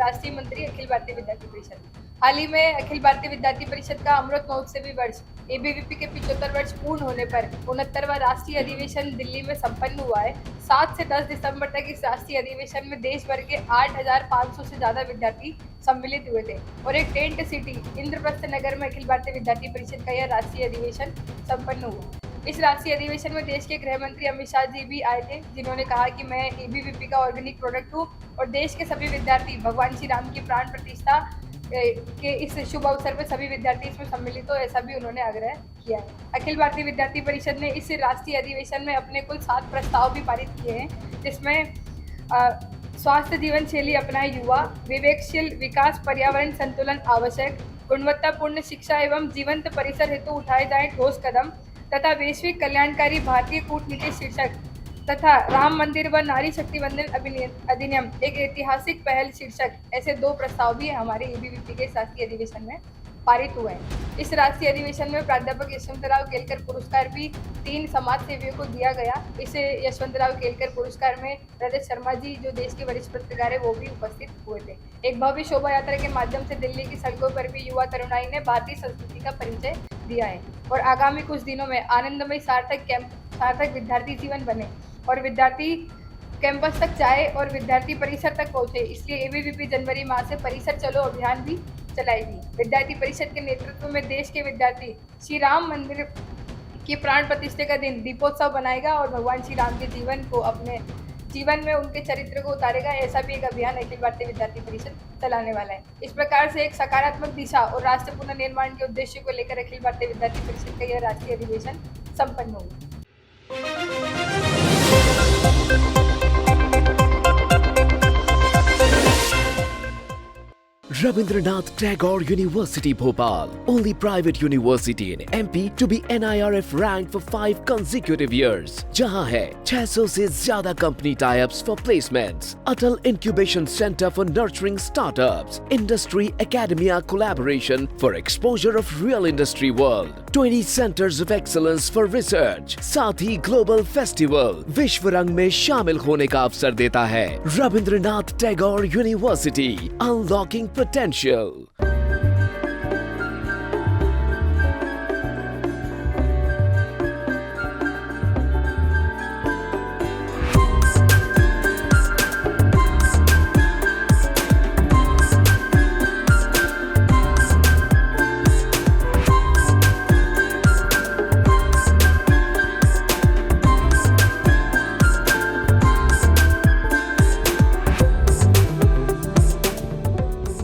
राष्ट्रीय मंत्री अखिल भारतीय विद्यार्थी परिषद। हाल ही में अखिल भारतीय विद्यार्थी परिषद का अमृत महोत्सवी वर्ष एबीवीपी के 75 वर्ष पूर्ण होने पर 69वां राष्ट्रीय अधिवेशन दिल्ली में संपन्न हुआ है। 7 से 10 दिसंबर तक इस राष्ट्रीय अधिवेशन में देश भर के 8,500 से ज्यादा विद्यार्थी सम्मिलित हुए थे और एक टेंट सिटी इंद्रप्रस्थ नगर में अखिल भारतीय विद्यार्थी परिषद का यह राष्ट्रीय अधिवेशन संपन्न हुआ। इस राष्ट्रीय अधिवेशन में देश के गृह मंत्री अमित शाह जी भी आए थे, जिन्होंने कहा कि मैं एबीवीपी का ऑर्गेनिक प्रोडक्ट हूँ और देश के सभी विद्यार्थी भगवान श्री राम की प्राण प्रतिष्ठा के इस शुभ अवसर पर सभी विद्यार्थी इसमें सम्मिलित हो, ऐसा भी उन्होंने आग्रह किया है। अखिल भारतीय विद्यार्थी परिषद ने इस राष्ट्रीय अधिवेशन में अपने कुल 7 प्रस्ताव भी पारित किए हैं, जिसमें स्वास्थ्य जीवन शैली अपनाए युवा, विवेकशील विकास, पर्यावरण संतुलन आवश्यक, गुणवत्तापूर्ण शिक्षा एवं जीवंत परिसर हेतु उठाए जाए ठोस कदम तथा वैश्विक कल्याणकारी भारतीय कूटनीति शीर्षक तथा राम मंदिर व नारी शक्ति वंदन अधिनियम एक ऐतिहासिक पहल शीर्षक ऐसे 2 प्रस्ताव भी हमारे एबीवीपी के राष्ट्रीय अधिवेशन में पारित हुए हैं। इस राष्ट्रीय अधिवेशन में प्राध्यापक यशवंतराव केलकर पुरस्कार भी 3 समाज सेवियों को दिया गया। इस यशवंतराव केलकर पुरस्कार में रजत शर्मा जी, जो देश के वरिष्ठ पत्रकार है, वो भी उपस्थित हुए थे। एक भव्य शोभा यात्रा के माध्यम से दिल्ली की सड़कों पर भी युवा तरुणाई ने भारतीय संस्कृति का परिचय दिया है और आगामी कुछ दिनों में आनंदमय सार्थक विद्यार्थी जीवन बने और विद्यार्थी कैंपस तक जाए और विद्यार्थी परिसर तक पहुंचे। इसलिए एबीवीपी जनवरी माह से परिसर चलो अभियान भी चलाएगी। विद्यार्थी परिषद के नेतृत्व में देश के विद्यार्थी श्री राम मंदिर की प्राण प्रतिष्ठा का दिन दीपोत्सव बनाएगा और भगवान श्री राम के जीवन को अपने जीवन में उनके चरित्र को उतारेगा। ऐसा भी एक अभियान अखिल भारतीय विद्यार्थी परिषद चलाने वाला है। इस प्रकार से एक सकारात्मक दिशा और राष्ट्र पुनर्निर्माण के उद्देश्य को लेकर अखिल भारतीय विद्यार्थी परिषद का यह राष्ट्रीय अधिवेशन संपन्न होगा। Rabindranath Tagore University Bhopal, only private university in MP to be NIRF ranked for 5 consecutive years, जहां है 600 से ज्यादा company tie-ups for placements, Atal Incubation Center for nurturing startups, Industry Academia collaboration for exposure of real industry world, 20 centers of excellence for research, साथ ही Global Festival विश्व रंग में शामिल होने का अवसर देता है। Rabindranath Tagore university, unlocking potential.